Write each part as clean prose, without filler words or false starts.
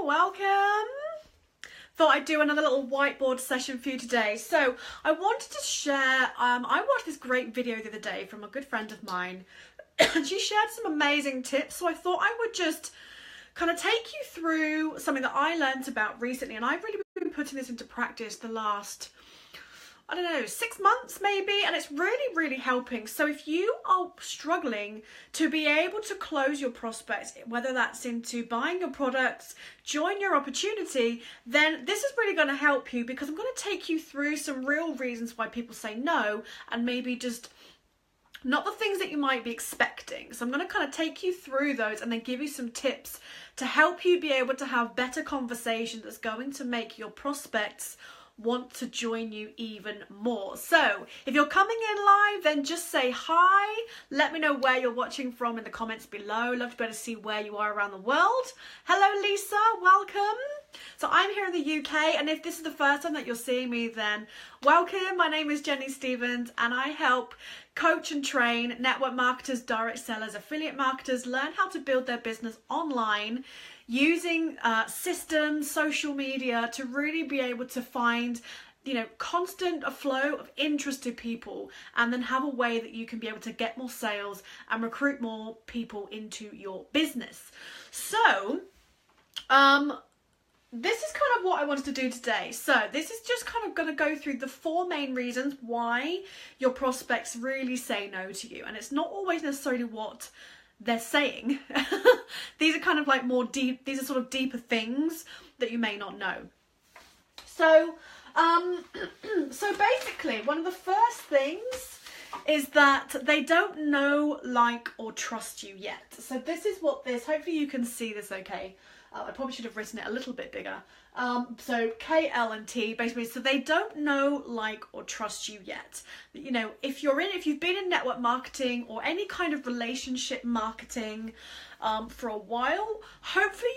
welcome. Thought I'd do another little whiteboard session for you today. So I wanted to share, I watched this great video the other day from a good friend of mine and she shared some amazing tips. So I thought I would just kind of take you through something that I learned about recently, and I've really been putting this into practice the last, I don't know, 6 months maybe, and it's really helping. So if you are struggling to be able to close your prospects, whether that's into buying your products, join your opportunity, then this is really going to help you, because I'm going to take you through some real reasons why people say no, and maybe just not the things that you might be expecting. So I'm going to kind of take you through those and then give you some tips to help you be able to have better conversation that's going to make your prospects want to join you even more. So if you're coming in live, then just say hi. Let me know where you're watching from in the comments below. Love to be able to see where you are around the world. Hello Lisa, welcome. So I'm here in the UK, and if this is the first time that you're seeing me, then welcome. My name is Jenny Stevens, and I help coach and train network marketers, direct sellers, affiliate marketers learn how to build their business online using systems, social media, to really be able to find, you know, constant flow of interested people, and then have a way that you can be able to get more sales and recruit more people into your business. So this is kind of what I wanted to do today. So this is just kind of going to go through the 4 main reasons why your prospects really say no to you. And it's not always necessarily what they're saying. These are kind of like more deep, these are sort of deeper things that you may not know. So, so basically one of the first things is that they don't know, like, or trust you yet. So this is what this, hopefully you can see this okay. I probably should have written it a little bit bigger. So K, L and T, basically, so they don't know, like, or trust you yet. You know, if you've been in network marketing or any kind of relationship marketing for a while, hopefully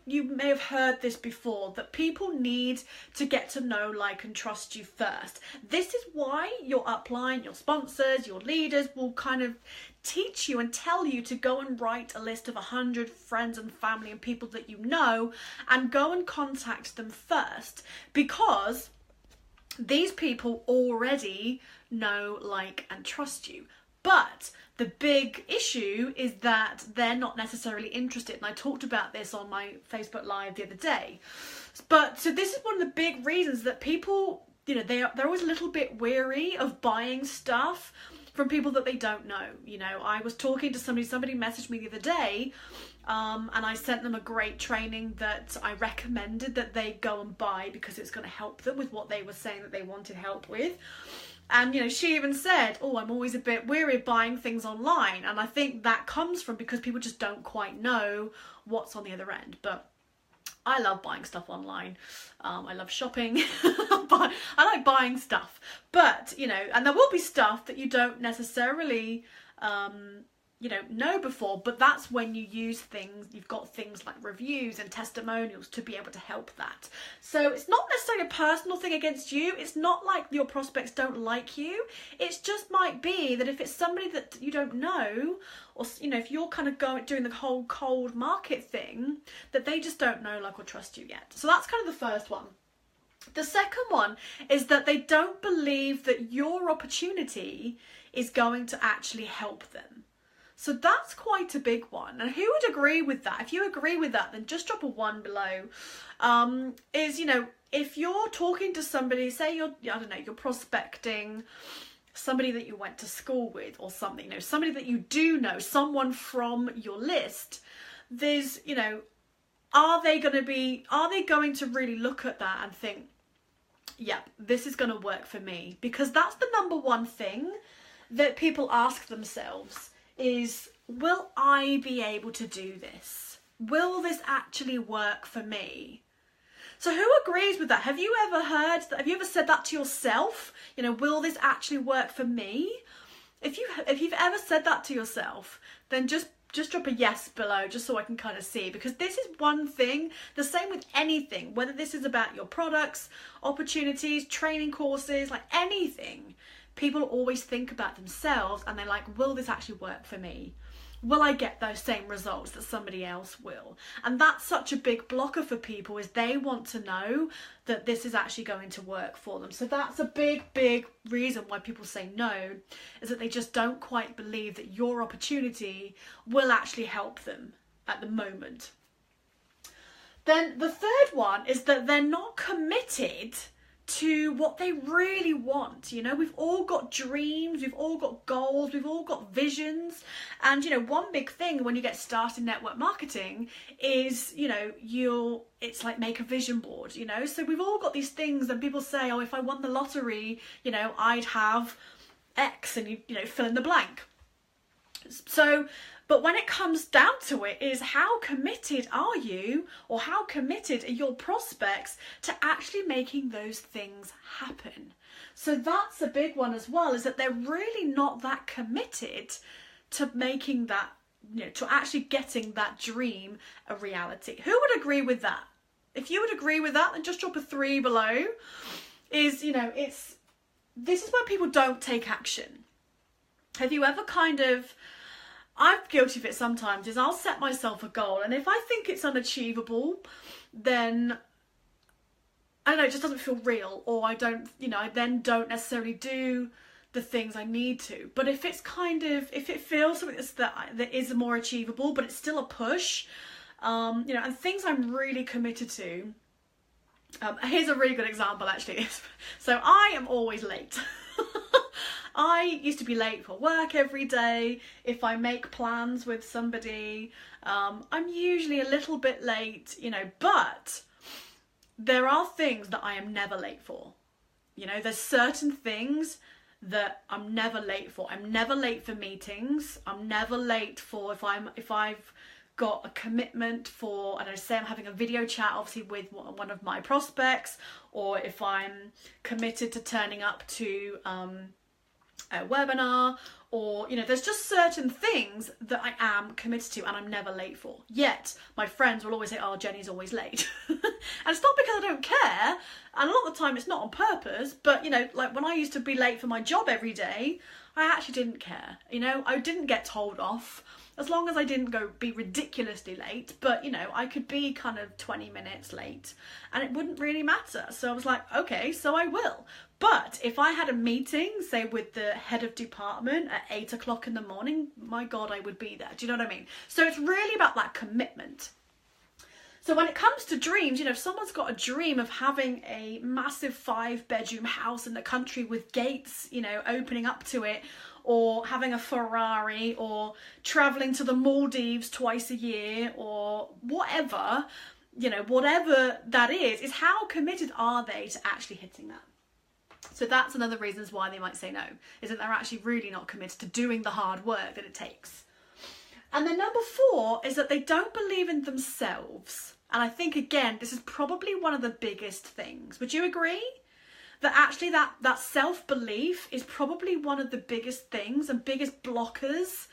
you may have heard this before, that people need to get to know, like, and trust you first. This is why your upline, your sponsors, your leaders will kind of teach you and tell you to go and write a list of 100 friends and family and people that you know, and go and contact them first, because these people already know, like, and trust you. But the big issue is that they're not necessarily interested, and I talked about this on my Facebook Live the other day. But so this is one of the big reasons that people, you know, they're always a little bit weary of buying stuff from people that they don't know. You know, I was talking to somebody messaged me the other day, and I sent them a great training that I recommended that they go and buy, because it's going to help them with what they were saying that they wanted help with. And, you know, she even said, oh, I'm always a bit weary of buying things online. And I think that comes from because people just don't quite know what's on the other end. But I love buying stuff online. I love shopping, but I like buying stuff. But, you know, and there will be stuff that you don't necessarily, you know before, but that's when you use things, you've got things like reviews and testimonials to be able to help that. So it's not necessarily a personal thing against you. It's not like your prospects don't like you. It's just might be that if it's somebody that you don't know, or, you know, if you're kind of doing the whole cold market thing, that they just don't know, like, or trust you yet. So that's kind of the first one. The second one is that they don't believe that your opportunity is going to actually help them. So that's quite a big one. And who would agree with that? If you agree with that, then just drop a 1 below. You know, if you're talking to somebody, say you're, I don't know, you're prospecting somebody that you went to school with or something, you know, somebody that you do know, someone from your list, there's, you know, are they going to really look at that and think, yeah, this is going to work for me? Because that's the number one thing that people ask themselves is, will I be able to do this? Will this actually work for me? So who agrees with that? Have you ever heard that? Have you ever said that to yourself? You know, will this actually work for me? If you've ever said that to yourself, then just drop a yes below, just so I can kind of see, because this is one thing, the same with anything, whether this is about your products, opportunities, training courses, like anything, people always think about themselves and they're like, will this actually work for me? will I get those same results that somebody else will? And that's such a big blocker for people, is they want to know that this is actually going to work for them. So that's a big reason why people say no, is that they just don't quite believe that your opportunity will actually help them at the moment. Then the third one is that they're not committed to what they really want. You know, we've all got dreams, we've all got goals, we've all got visions. And, you know, one big thing when you get started in network marketing is, you know, it's like make a vision board, you know. So we've all got these things, and people say, oh, if I won the lottery, you know, I'd have X, and you know, fill in the blank. So, but when it comes down to it, is how committed are you, or how committed are your prospects to actually making those things happen? So that's a big one as well, is that they're really not that committed to making that, you know, to actually getting that dream a reality. Who would agree with that? If you would agree with that, then just drop a 3 below. Is, you know, this is when people don't take action. Have you ever kind of, I'm guilty of it sometimes, is I'll set myself a goal, and if I think it's unachievable, then I don't know, it just doesn't feel real, or I don't, you know, I then don't necessarily do the things I need to. But if it's kind of, if it feels something that is more achievable, but it's still a push, you know, and things I'm really committed to. Here's a really good example, actually. So I am always late. I used to be late for work every day. If I make plans with somebody, I'm usually a little bit late, you know, but there are things that I am never late for. You know, there's certain things that I'm never late for. I'm never late for meetings. I'm never late for if I've got a commitment for, I don't know, say I'm having a video chat obviously with one of my prospects, or if I'm committed to turning up to a webinar, or, you know, there's just certain things that I am committed to and I'm never late for. Yet my friends will always say, oh, Jenny's always late. And it's not because I don't care, and a lot of the time it's not on purpose, but, you know, like when I used to be late for my job every day, I actually didn't care. You know, I didn't get told off as long as I didn't be ridiculously late, but, you know, I could be kind of 20 minutes late and it wouldn't really matter. So I was like, okay, so I will. But if I had a meeting, say with the head of department at 8 o'clock in the morning, my God, I would be there. Do you know what I mean? So it's really about that commitment. So when it comes to dreams, you know, if someone's got a dream of having a massive 5-bedroom house in the country with gates, you know, opening up to it, or having a Ferrari, or traveling to the Maldives twice a year, or whatever, you know, whatever that is how committed are they to actually hitting that? So that's another reason why they might say no, is that they're actually really not committed to doing the hard work that it takes. And then number 4 is that they don't believe in themselves. And I think, again, this is probably one of the biggest things. Would you agree? That actually that self-belief is probably one of the biggest things and biggest blockers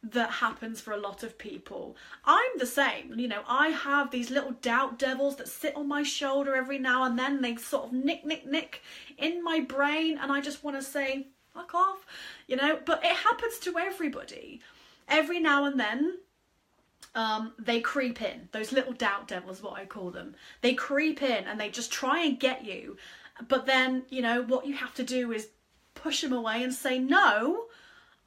that happens for a lot of people. I'm the same, you know, I have these little doubt devils that sit on my shoulder every now and then. They sort of nick in my brain, and I just want to say, fuck off, you know, but it happens to everybody. Every now and then, they creep in. Those little doubt devils, what I call them. They creep in and they just try and get you. But then, you know, what you have to do is push them away and say, no,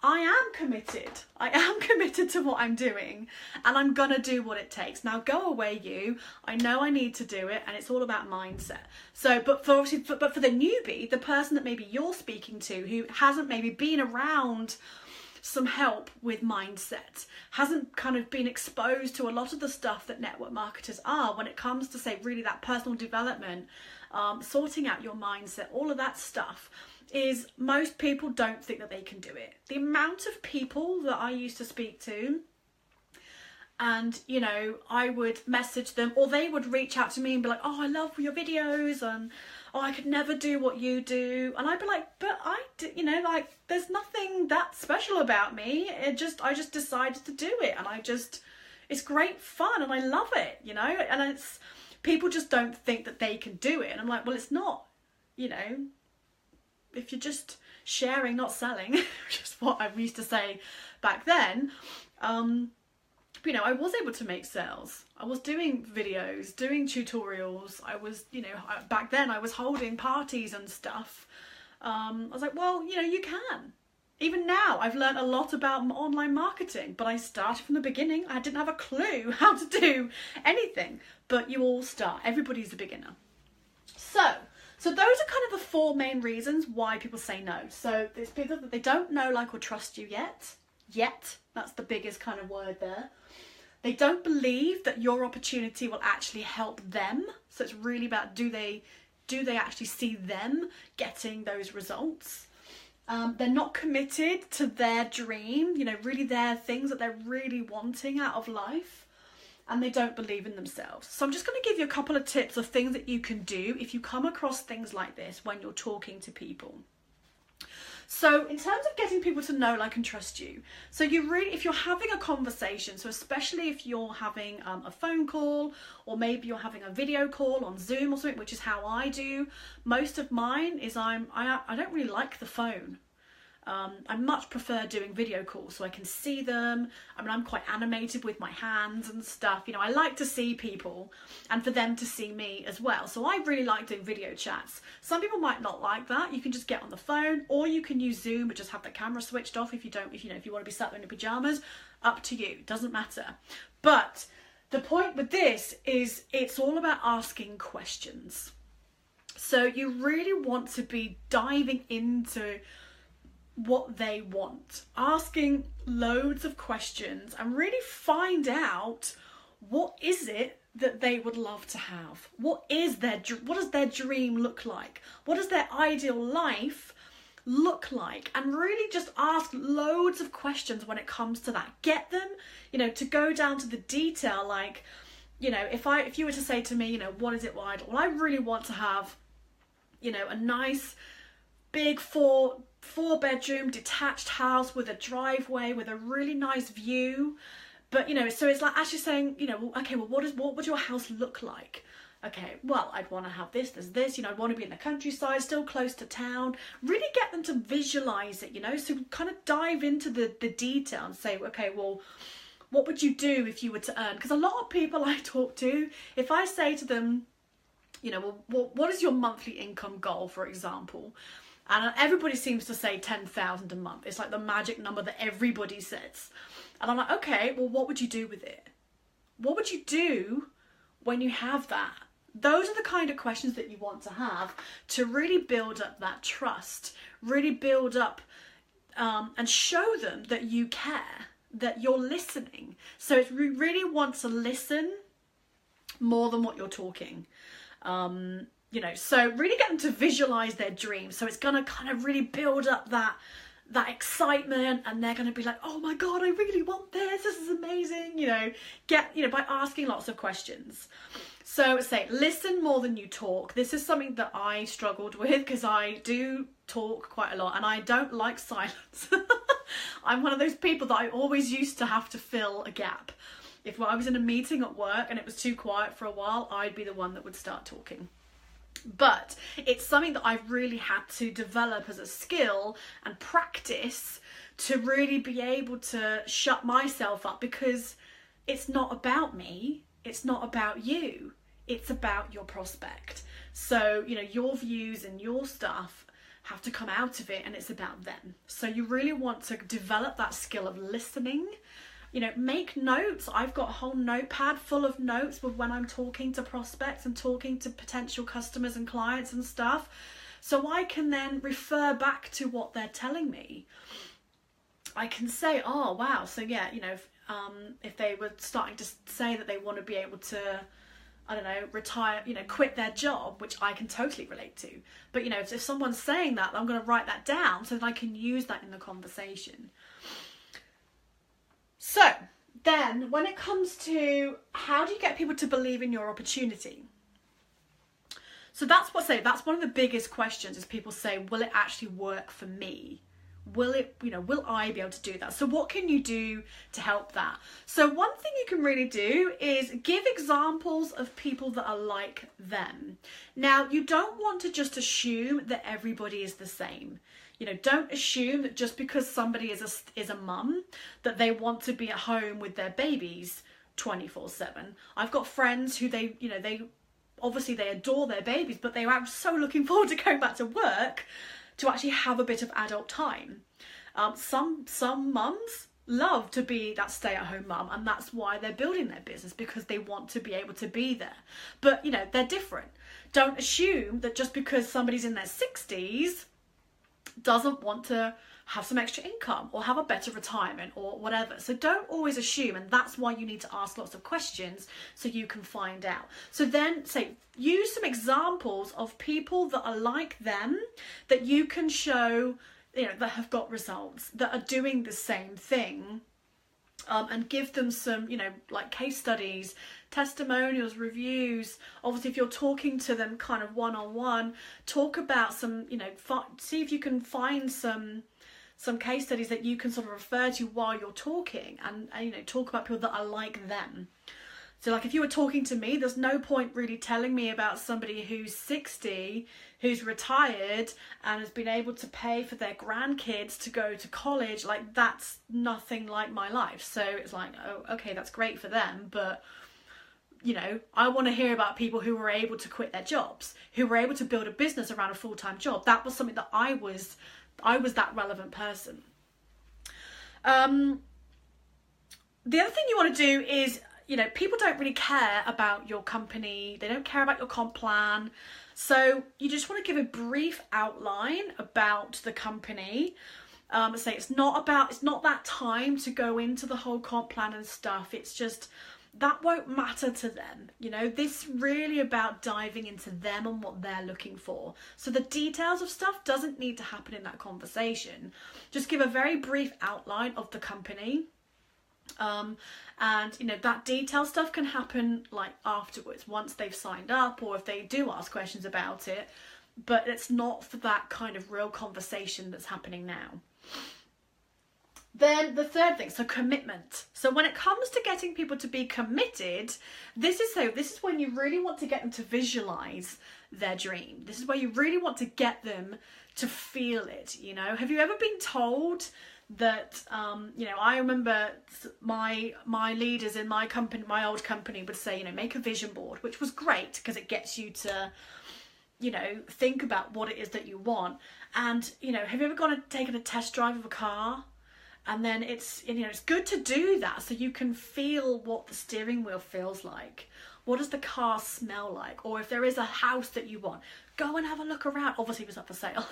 I am committed. I am committed to what I'm doing, and I'm gonna do what it takes. Now go away, you. I know I need to do it, and it's all about mindset. So, but for the newbie, the person that maybe you're speaking to who hasn't maybe been around some help with mindset, hasn't kind of been exposed to a lot of the stuff that network marketers are when it comes to, say, really that personal development, sorting out your mindset, all of that stuff, is most people don't think that they can do it. The amount of people that I used to speak to, and, you know, I would message them, or they would reach out to me and be like, oh, I love your videos, and oh, I could never do what you do. And I'd be like, but I do, you know, like, there's nothing that special about me. I just decided to do it, and it's great fun, and I love it, you know. And it's, people just don't think that they can do it. And I'm like, well, it's not, you know, if you're just sharing, not selling, which is what I used to say back then, You know, I was able to make sales. I was doing videos, doing tutorials. I was, you know, back then I was holding parties and stuff. I was like, well, you know, you can. Even now, I've learned a lot about online marketing, but I started from the beginning. I didn't have a clue how to do anything, but you all start. Everybody's a beginner. So those are kind of the 4 main reasons why people say no. So there's people that they don't know, like, or trust you yet. That's the biggest kind of word there. They don't believe that your opportunity will actually help them. So it's really about, do they actually see them getting those results? They're not committed to their dream, you know, really their things that they're really wanting out of life, and they don't believe in themselves. So I'm just going to give you a couple of tips of things that you can do if you come across things like this when you're talking to people. So in terms of getting people to know, like, and trust you, so if you're having a conversation, so especially if you're having a phone call, or maybe you're having a video call on Zoom or something, which is how I do most of mine, is I don't really like the phone. I much prefer doing video calls so I can see them. I mean, I'm quite animated with my hands and stuff. You know, I like to see people and for them to see me as well. So I really like doing video chats. Some people might not like that. You can just get on the phone, or you can use Zoom but just have the camera switched off if you want to be sat there in your pajamas. Up to you. Doesn't matter. But the point with this is it's all about asking questions. So you really want to be diving into what they want, asking loads of questions, and really find out what is it that they would love to have. What does their dream look like? What does their ideal life look like? And really just ask loads of questions when it comes to that. Get them, you know, to go down to the detail. Like, you know, if you were to say to me, you know, what is it? Well, I really want to have, you know, a nice big four-bedroom detached house with a driveway with a really nice view. But, you know, so it's like actually saying, you know, okay, well, what would your house look like? Okay, well, I'd want to have this, you know, I'd want to be in the countryside, still close to town. Really get them to visualize it, you know, so kind of dive into the detail and say, okay, well, what would you do if you were to earn? Because a lot of people I talk to, if I say to them, you know, well, what is your monthly income goal, for example? And everybody seems to say 10,000 a month. It's like the magic number that everybody says. And I'm like, okay, well, what would you do with it? What would you do when you have that? Those are the kind of questions that you want to have to really build up that trust, really build up and show them that you care, that you're listening. So it's really want to listen more than what you're talking. You know, so really get them to visualize their dreams. So it's going to kind of really build up that excitement, and they're going to be like, oh my God, I really want this. This is amazing. You know, by asking lots of questions. So say, listen more than you talk. This is something that I struggled with because I do talk quite a lot and I don't like silence. I'm one of those people that I always used to have to fill a gap. If I was in a meeting at work and it was too quiet for a while, I'd be the one that would start talking. But it's something that I've really had to develop as a skill and practice to really be able to shut myself up, because it's not about me, it's not about you, it's about your prospect. So, you know, your views and your stuff have to come out of it and it's about them. So you really want to develop that skill of listening. You know, make notes. I've got a whole notepad full of notes with when I'm talking to prospects and talking to potential customers and clients and stuff. So I can then refer back to what they're telling me. I can say, oh, wow. So yeah, you know, if they were starting to say that they want to be able to, I don't know, retire, you know, quit their job, which I can totally relate to. But, you know, if someone's saying that, I'm going to write that down so that I can use that in the conversation. So then when it comes to how do you get people to believe in your opportunity? So that's one of the biggest questions is people say, will it actually work for me? Will I be able to do that? So what can you do to help that? So one thing you can really do is give examples of people that are like them. Now, you don't want to just assume that everybody is the same. You know, don't assume that just because somebody is a mum that they want to be at home with their babies 24/7. I've got friends who they obviously they adore their babies, but they are so looking forward to going back to work to actually have a bit of adult time. Some mums love to be that stay-at-home mum, and that's why they're building their business, because they want to be able to be there. But, you know, they're different. Don't assume that just because somebody's in their 60s doesn't want to have some extra income or have a better retirement or whatever. So don't always assume, and that's why you need to ask lots of questions so you can find out. So then use some examples of people that are like them that you can show, you know, that have got results, that are doing the same thing, and give them some, you know, like case studies, testimonials, reviews. Obviously, if you're talking to them kind of one-on-one, talk about some, you know, see if you can find some case studies that you can sort of refer to while you're talking, and you know, talk about people that are like them. So like if you were talking to me, there's no point really telling me about somebody who's 60, who's retired and has been able to pay for their grandkids to go to college. Like, that's nothing like my life. So it's like, oh, okay, that's great for them. But, you know, I want to hear about people who were able to quit their jobs, who were able to build a business around a full-time job. That was something that I was that relevant person. The other thing you want to do is, you know, people don't really care about your company. They don't care about your comp plan. So you just want to give a brief outline about the company. Say it's not that time to go into the whole comp plan and stuff. It's just, that won't matter to them. You know, this really about diving into them and what they're looking for. So the details of stuff doesn't need to happen in that conversation. Just give a very brief outline of the company. And you know, that detail stuff can happen like afterwards, once they've signed up, or if they do ask questions about it, but it's not for that kind of real conversation that's happening now. Then the third thing, so commitment. So when it comes to getting people to be committed, this is when you really want to get them to visualize their dream. This is where you really want to get them to feel it. You know, have you ever been told that, you know, I remember my leaders in my company, my old company, would say, you know, make a vision board, which was great because it gets you to, you know, think about what it is that you want. And, you know, have you ever gone and taken a test drive of a car? And then it's, you know, it's good to do that so you can feel what the steering wheel feels like. What does the car smell like? Or if there is a house that you want, go and have a look around. Obviously, it was up for sale.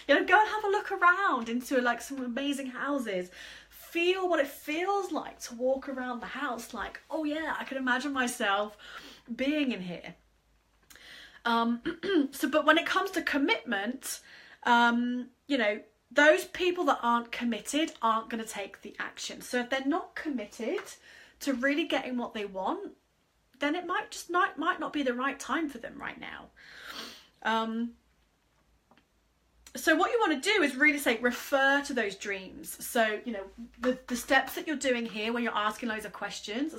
You know, go and have a look around into like some amazing houses. Feel what it feels like to walk around the house. Like, oh yeah, I can imagine myself being in here. But when it comes to commitment, you know, those people that aren't committed aren't going to take the action. So if they're not committed to really getting what they want, then it might not be the right time for them right now. So what you want to do is really refer to those dreams. So, you know, the steps that you're doing here when you're asking loads of questions,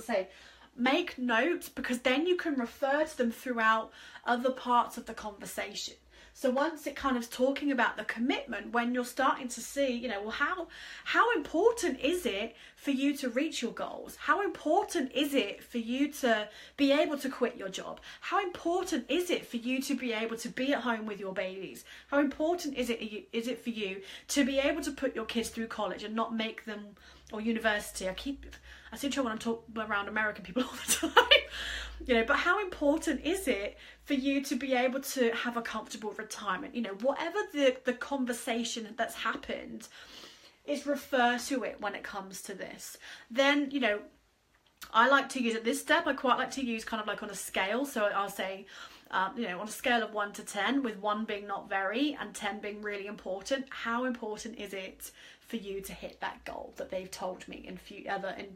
make notes, because then you can refer to them throughout other parts of the conversation. So once it kind of talking about the commitment, when you're starting to see, you know, well, how important is it for you to reach your goals? How important is it for you to be able to quit your job? How important is it for you to be able to be at home with your babies? How important is it for you to be able to put your kids through college and not make them, or university? I seem to want to talk around American people all the time. You know, but how important is it for you to be able to have a comfortable retirement? You know, whatever the conversation that's happened, is refer to it when it comes to this. Then, you know, I like to use at this step, I quite like to use kind of like on a scale. So I'll say, you know, on a scale of 1 to 10, with 1 being not very and 10 being really important, how important is it for you to hit that goal that they've told me in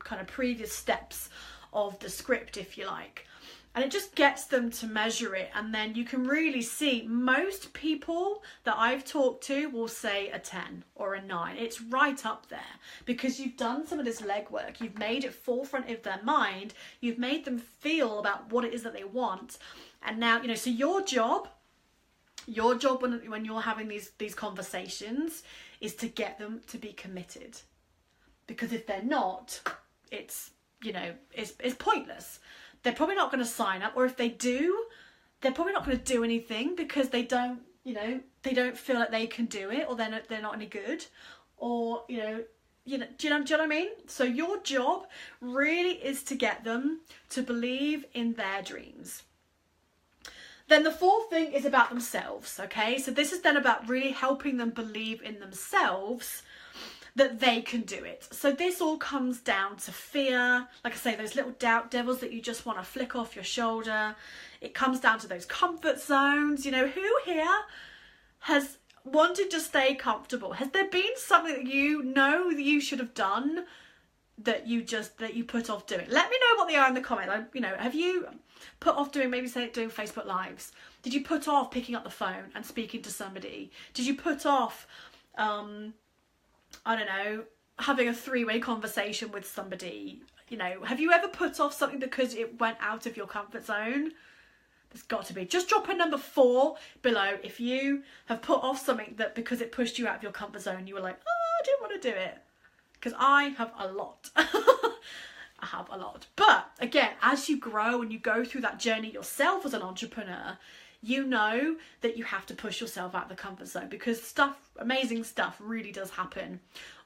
kind of previous steps of the script, if you like. And it just gets them to measure it, and then you can really see most people that I've talked to will say a 10 or a 9. It's right up there because you've done some of this legwork. You've made it forefront of their mind. You've made them feel about what it is that they want. And now, you know, so your job Your job when you're having these conversations is to get them to be committed. Because if they're not, it's, you know, it's pointless. They're probably not going to sign up, or if they do, they're probably not going to do anything because they don't, you know, they don't feel like they can do it, or they're not any good, or, you know, do you know what I mean? So your job really is to get them to believe in their dreams. Then the fourth thing is about themselves, okay? So this is then about really helping them believe in themselves, that they can do it. So this all comes down to fear. Like I say, those little doubt devils that you just want to flick off your shoulder. It comes down to those comfort zones. You know, who here has wanted to stay comfortable? Has there been something that you know that you should have done that you put off doing? Let me know what they are in the comments. You know, have you put off doing, maybe say doing Facebook Lives? Did you put off picking up the phone and speaking to somebody? Did you put off I don't know, having a 3-way conversation with somebody? You know, have you ever put off something because it went out of your comfort zone? There's got to be. Just drop a number 4 below if you have put off something that because it pushed you out of your comfort zone, you were like, oh, I didn't want to do it. Because I have a lot. I have a lot. But again, as you grow and you go through that journey yourself as an entrepreneur, you know that you have to push yourself out of the comfort zone, because amazing stuff really does happen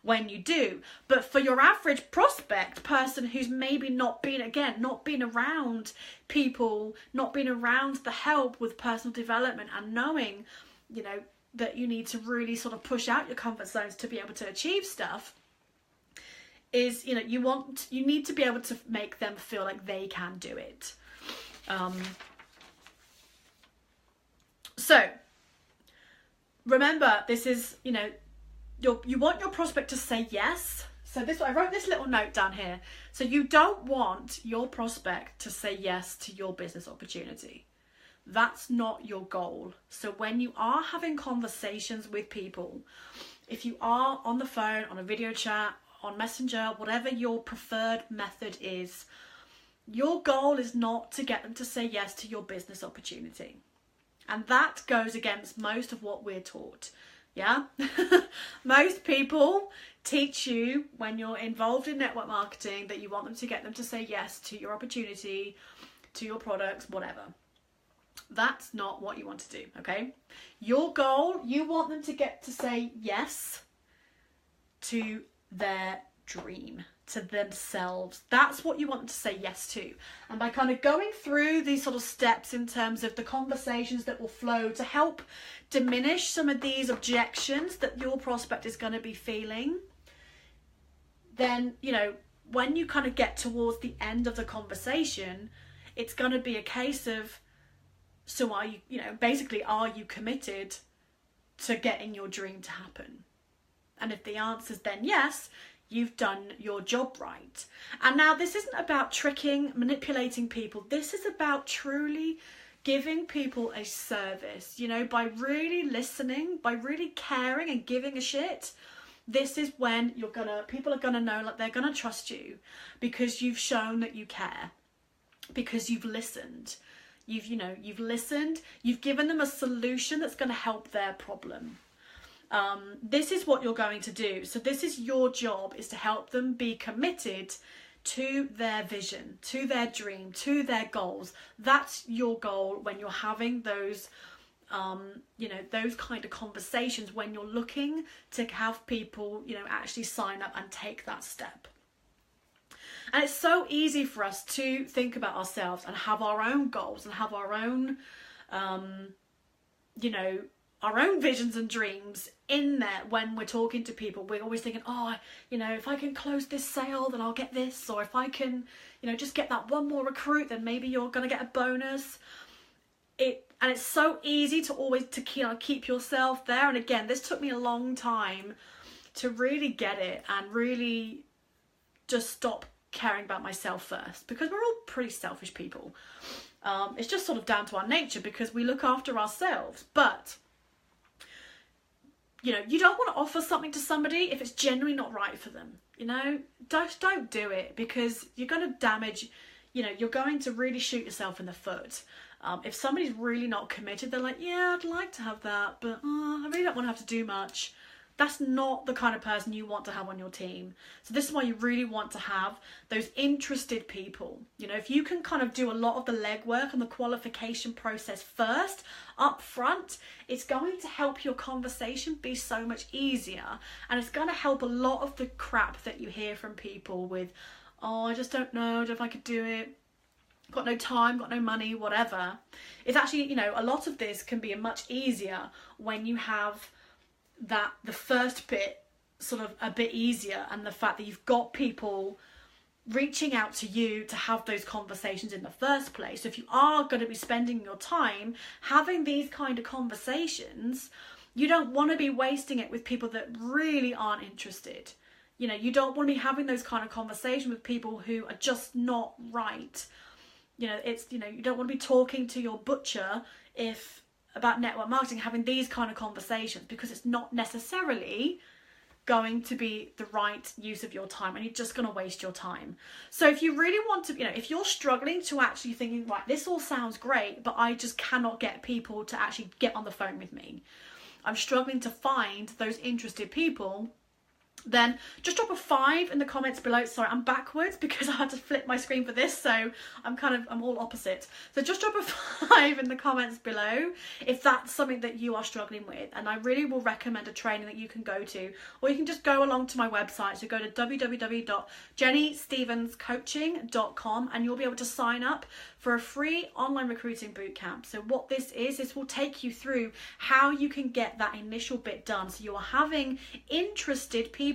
when you do. But for your average prospect person who's maybe not been around people, not been around the help with personal development, and knowing, you know, that you need to really sort of push out your comfort zones to be able to achieve stuff, is, you know, you need to be able to make them feel like they can do it. So remember, this is, you know, you want your prospect to say yes. So I wrote this little note down here. So you don't want your prospect to say yes to your business opportunity. That's not your goal. So when you are having conversations with people, if you are on the phone, on a video chat, on Messenger, whatever your preferred method is, your goal is not to get them to say yes to your business opportunity. And that goes against most of what we're taught. Yeah. Most people teach you when you're involved in network marketing that you want them to get them to say yes to your opportunity, to your products, whatever. That's not what you want to do. Okay. Your goal, you want them to get to say yes to their dream, to themselves. That's what you want them to say yes to. And by kind of going through these sort of steps in terms of the conversations that will flow to help diminish some of these objections that your prospect is going to be feeling, then, you know, when you kind of get towards the end of the conversation, it's going to be a case of, so are you, you know, basically, are you committed to getting your dream to happen? And if the answer is then yes, you've done your job right. And now this isn't about tricking, manipulating people. This is about truly giving people a service, you know, by really listening, by really caring and giving a shit. This is when people are gonna know, like, they're gonna trust you because you've shown that you care, because you've listened. You've listened, you've given them a solution that's gonna help their problem. This is what you're going to do. So this is your job, is to help them be committed to their vision, to their dream, to their goals. That's your goal when you're having those, those kind of conversations, when you're looking to have people, you know, actually sign up and take that step. And it's so easy for us to think about ourselves and have our own goals and have our own, our own visions and dreams in there when we're talking to people. We're always thinking, oh, you know, if I can close this sale, then I'll get this. Or if I can, you know, just get that one more recruit, then maybe you're going to get a bonus. And it's so easy to always keep yourself there. And again, this took me a long time to really get it and really just stop caring about myself first, because we're all pretty selfish people. It's just sort of down to our nature, because we look after ourselves. But you know, you don't want to offer something to somebody if it's genuinely not right for them. You know, don't do it, because you're going to damage, you know, you're going to really shoot yourself in the foot. If somebody's really not committed, they're like, yeah, I'd like to have that, but I really don't want to have to do much. That's not the kind of person you want to have on your team. So this is why you really want to have those interested people. You know, if you can kind of do a lot of the legwork and the qualification process first, up front, it's going to help your conversation be so much easier. And it's going to help a lot of the crap that you hear from people with, oh, I just don't know if I could do it. Got no time, got no money, whatever. It's actually, you know, a lot of this can be much easier when you have that the first bit sort of a bit easier, and the fact that you've got people reaching out to you to have those conversations in the first place. So if you are going to be spending your time having these kind of conversations, you don't want to be wasting it with people that really aren't interested. You know, you don't want to be having those kind of conversations with people who are just not right. You know, it's, you know, you don't want to be talking to your butcher about network marketing, having these kind of conversations, because it's not necessarily going to be the right use of your time, and you're just going to waste your time. So if you really want to, you know, if you're struggling to actually thinking, right, this all sounds great, but I just cannot get people to actually get on the phone with me, I'm struggling to find those interested people, then just drop a 5 in the comments below. Sorry, I'm backwards because I had to flip my screen for this, so I'm all opposite. So just drop a 5 in the comments below if that's something that you are struggling with, and I really will recommend a training that you can go to, or you can just go along to my website. So go to www.jennystevenscoaching.com and you'll be able to sign up for a free online recruiting bootcamp. So what this will take you through how you can get that initial bit done. So you are having interested people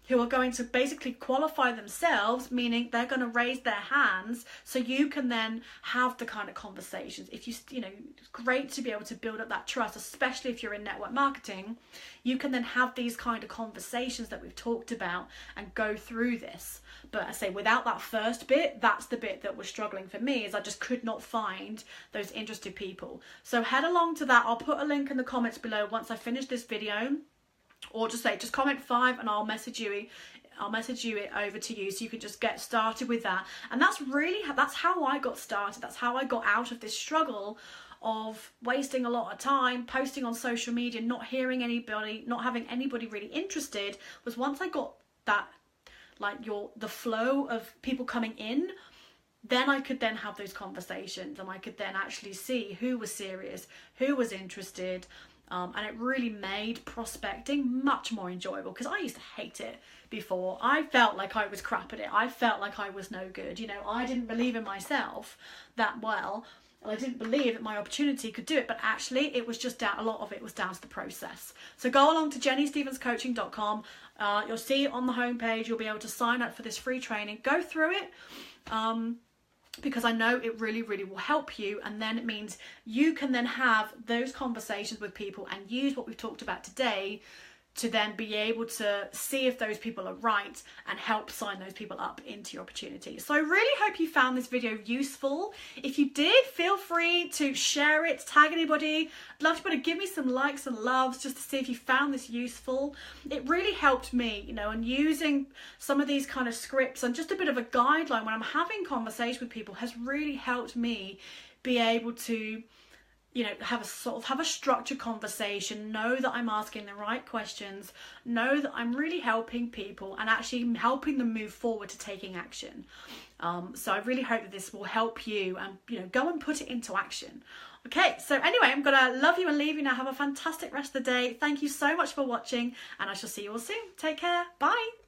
who are going to basically qualify themselves, meaning they're going to raise their hands, so you can then have the kind of conversations. If you know, it's great to be able to build up that trust, especially if you're in network marketing. You can then have these kind of conversations that we've talked about and go through this. But I say, without that first bit, that's the bit that was struggling for me, is I just could not find those interested people. So head along to that. I'll put a link in the comments below once I finish this video. Or just comment 5 and I'll message you it over to you, so you can just get started with that. And that's how I got started. That's how I got out of this struggle of wasting a lot of time posting on social media, not hearing anybody, not having anybody really interested. Was once I got that, like, the flow of people coming in, then I could then have those conversations, and I could then actually see who was serious, who was interested. And it really made prospecting much more enjoyable, because I used to hate it before. I felt like I was crap at it. I felt like I was no good. You know, I didn't believe in myself that well, and I didn't believe that my opportunity could do it. But actually, it was just a lot of it was down to the process. So go along to jennystevenscoaching.com. You'll see on the homepage, you'll be able to sign up for this free training. Go through it. Because I know it really, really will help you. And then it means you can then have those conversations with people and use what we've talked about today to then be able to see if those people are right and help sign those people up into your opportunity. So I really hope you found this video useful. If you did, feel free to share it, tag anybody. I'd love you to give me some likes and loves just to see if you found this useful. It really helped me, you know, and using some of these kind of scripts and just a bit of a guideline when I'm having conversations with people has really helped me be able to, you know, have a structured conversation, know that I'm asking the right questions, know that I'm really helping people and actually helping them move forward to taking action. So I really hope that this will help you and, you know, go and put it into action. Okay, so anyway, I'm gonna love you and leave you now. Have a fantastic rest of the day. Thank you so much for watching, and I shall see you all soon. Take care. Bye.